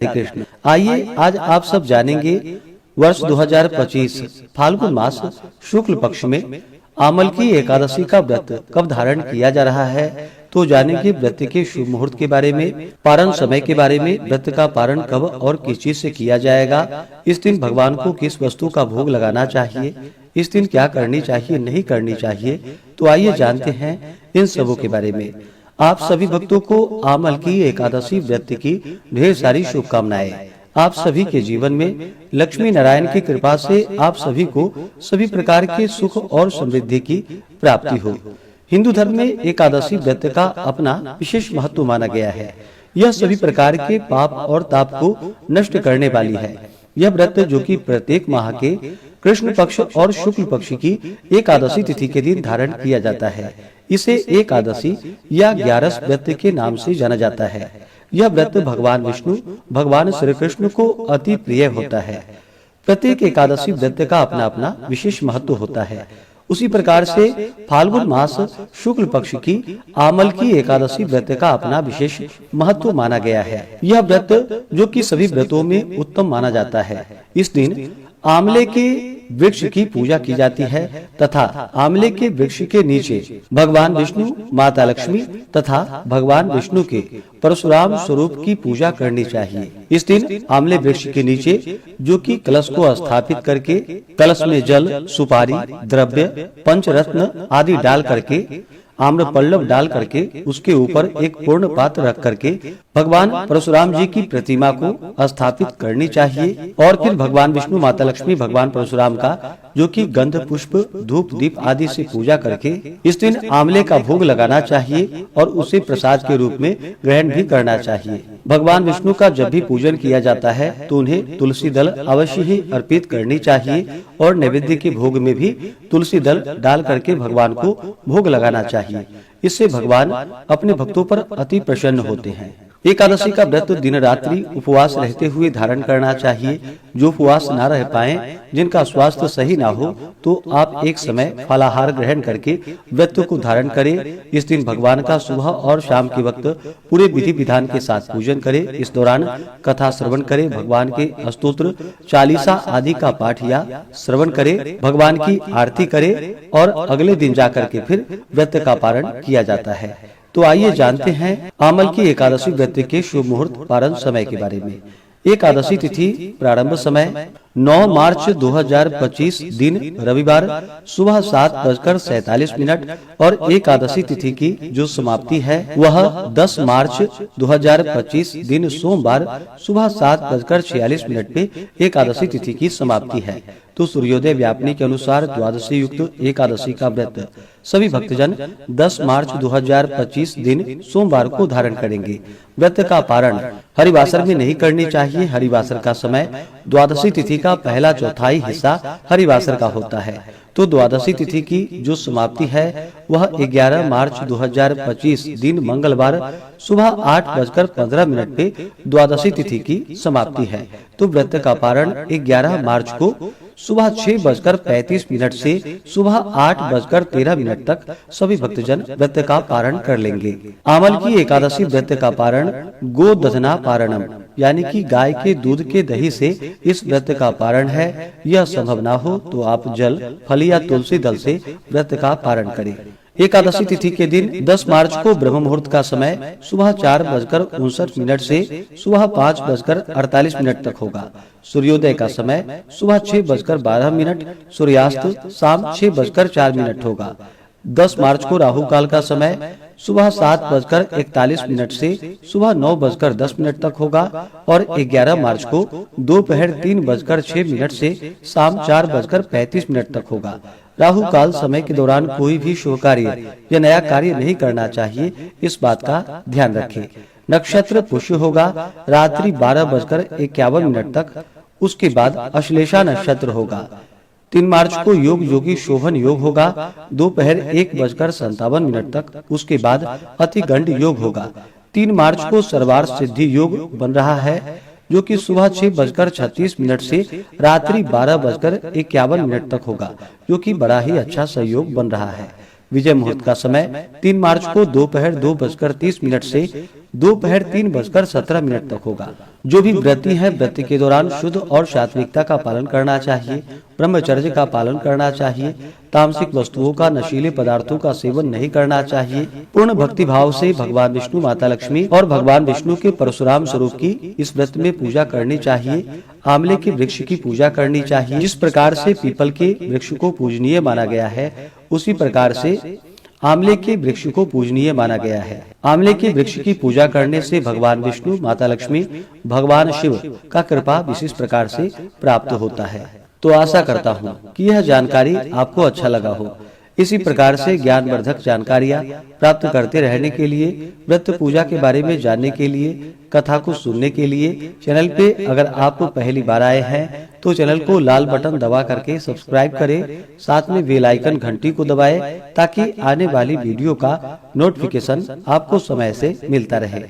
हरे कृष्ण। आइए आज आप सब जानेंगे वर्ष 2025 फाल्गुन मास शुक्ल पक्ष में आमल की एकादशी का व्रत कब धारण किया जा रहा है। तो जानेंगे व्रत के शुभ मुहूर्त के बारे में, पारण समय के बारे में, व्रत का पारण कब और किस चीज से किया जाएगा, इस दिन भगवान को किस वस्तु का भोग लगाना चाहिए, इस दिन क्या करनी चाहिए नहीं करनी चाहिए। तो आइए जानते हैं इन सबों के बारे में। आप सभी भक्तों को आमल की एकादशी व्रत की ढेर सारी शुभकामनाएं। आप सभी के जीवन में लक्ष्मी नारायण की कृपा से आप सभी को सभी प्रकार के सुख और समृद्धि की प्राप्ति हो। हिंदू धर्म में एकादशी व्रत का अपना विशेष महत्व माना गया है। यह सभी प्रकार के पाप और ताप को नष्ट करने वाली है। यह व्रत जो कि प्रत्येक माह के कृष्ण पक्ष और शुक्ल पक्ष की एकादशी तिथि के दिन धारण किया जाता है। इसे एकादशी या 11 व्रत के नाम से जाना जाता है। यह व्रत भगवान विष्णु भगवान श्री कृष्ण को अति प्रिय होता है। प्रत्येक एकादशी व्रत का अपना अपना विशेष महत्व होता है। उसी प्रकार से फाल्गुन मास शुक्ल पक्ष की आमल की एकादशी व्रत का अपना विशेष महत्व माना गया है। यह व्रत जो कि सभी व्रतों में उत्तम माना जाता है। इस दिन आमले के वृक्ष की पूजा की जाती है तथा आमले के वृक्ष के नीचे भगवान विष्णु, माता लक्ष्मी तथा भगवान विष्णु के परशुराम स्वरूप की पूजा करनी चाहिए। इस दिन आमले वृक्ष के नीचे जो कि कलश को स्थापित करके कलश में जल, सुपारी, द्रव्य, पंचरत्न आदि डाल करके, आम्र पल्लव डाल करके उसके ऊपर एक पूर्ण पात्र रख करके भगवान परशुराम जी की प्रतिमा को स्थापित करनी चाहिए। और फिर भगवान विष्णु, माता लक्ष्मी, भगवान परशुराम का जो कि गंध, पुष्प, धूप, दीप आदि से पूजा करके इस दिन आमले का भोग लगाना चाहिए और उसे प्रसाद के रूप में ग्रहण भी करना चाहिए। भगवान विष्णु का जब भी पूजन किया जाता है तो उन्हें तुलसी दल अवश्य ही अर्पित करनी चाहिए और नैवेद्य के भोग में भी तुलसी दल डाल करके भगवान को भोग लगाना चाहिए। इससे भगवान अपने भक्तों पर अति प्रसन्न होते हैं। एकादशी का व्रत दिन रात्रि उपवास रहते हुए धारण करना चाहिए। जो उपवास न रह पाए, जिनका स्वास्थ्य सही ना हो, तो आप एक समय फलाहार ग्रहण करके व्रत को धारण करें। इस दिन भगवान का सुबह और शाम के वक्त पूरे विधि विधान के साथ पूजन करें। इस दौरान कथा श्रवण करें, भगवान के स्तोत्र, चालीसा आदि का पाठ या श्रवण करें, भगवान की आरती करें और अगले दिन जाकर के फिर व्रत का पारण किया जाता है। तो आइए जानते हैं आमल की एकादशी व्रत के शुभ मुहूर्त पारण समय के बारे में। एकादशी तिथि प्रारंभ समय 9 मार्च 2025 दिन रविवार सुबह 7:47 और एकादशी तिथि की जो समाप्ति है वह 10 मार्च 2025 दिन सोमवार सुबह 7:46 पे एकादशी तिथि की समाप्ति है। तो सूर्योदय व्यापनी के अनुसार द्वादशी युक्त एकादशी का व्रत सभी भक्तजन 10 मार्च 2025 दिन सोमवार को धारण करेंगे। व्रत का पारण हरिवासर में नहीं करनी चाहिए। हरिवासर का समय द्वादशी तिथि का पहला चौथाई हिस्सा हरिवासर का होता है। तो द्वादशी तिथि की जो समाप्ति है वह 11 मार्च 2025 दिन मंगलवार सुबह 8:15 पे द्वादशी तिथि की समाप्ति है। तो व्रत का पारण 11 मार्च को सुबह 6:35 से सुबह 8:13 तक सभी भक्तजन व्रत का पारण कर लेंगे। आमल की एकादशी व्रत का पारण गोदधना पारणम यानी कि गाय के दूध के दही से इस व्रत का पारण है। यह संभव ना हो तो आप जल, फल या तुलसी दल से व्रत का पारण करें। एकादशी तिथि के दिन 10 मार्च को ब्रह्म मुहूर्त का समय सुबह 4:59 से सुबह 5:48 तक होगा। सूर्योदय का समय सुबह 6:12, सूर्यास्त शाम 6:04 होगा। 10 मार्च को राहु काल का समय सुबह 7:41 से सुबह 9:10 तक होगा और 11 मार्च को दोपहर 3:06 से शाम 4:35 तक होगा। राहु काल समय के दौरान कोई भी शुभ कार्य या नया कार्य नहीं करना चाहिए, इस बात का ध्यान रखें। नक्षत्र पुष्य होगा रात्रि 12:51 तक। उसके बाद अश्लेषा नक्षत्र होगा। 3 मार्च को योग योगी शोभन योग होगा दोपहर 1:57 तक। उसके बाद अतिगंड योग होगा। 3 मार्च को सर्वार्थ सिद्धि योग बन रहा है जो कि सुबह 6:36 से रात्रि 12:51 तक होगा, जो कि बड़ा ही अच्छा सहयोग बन रहा है। विजय मुहूर्त का समय 3 मार्च को दोपहर 2:30 से दोपहर 3:17 तक होगा। जो भी व्रती हैं, व्रत के दौरान शुद्ध और सात्विकता का पालन करना चाहिए, ब्रह्मचर्य का पालन करना चाहिए, तामसिक वस्तुओं का, नशीले पदार्थों का सेवन नहीं करना चाहिए। पूर्ण भक्ति भाव से भगवान विष्णु, माता लक्ष्मी और भगवान विष्णु के परशुराम स्वरूप की इस व्रत में पूजा करनी चाहिए। आंवले के वृक्ष की पूजा करनी चाहिए। जिस प्रकार से पीपल के वृक्ष को पूजनीय माना गया है, उसी प्रकार से आंवले के वृक्ष को पूजनीय माना गया है। आंवले के वृक्ष की पूजा करने से भगवान विष्णु, माता लक्ष्मी, भगवान शिव का कृपा विशेष प्रकार से प्राप्त होता है। तो आशा करता हूँ कि यह जानकारी आपको अच्छा लगा हो। इसी प्रकार से ज्ञानवर्धक जानकारियाँ प्राप्त करते रहने के लिए, व्रत पूजा के बारे में जानने के लिए, कथा को सुनने के लिए चैनल पे अगर आप पहली बार आए हैं तो चैनल को लाल बटन दबा करके सब्सक्राइब करें, साथ में बेल आइकन घंटी को दबाएं ताकि आने वाली वीडियो का नोटिफिकेशन आपको समय से मिलता रहे।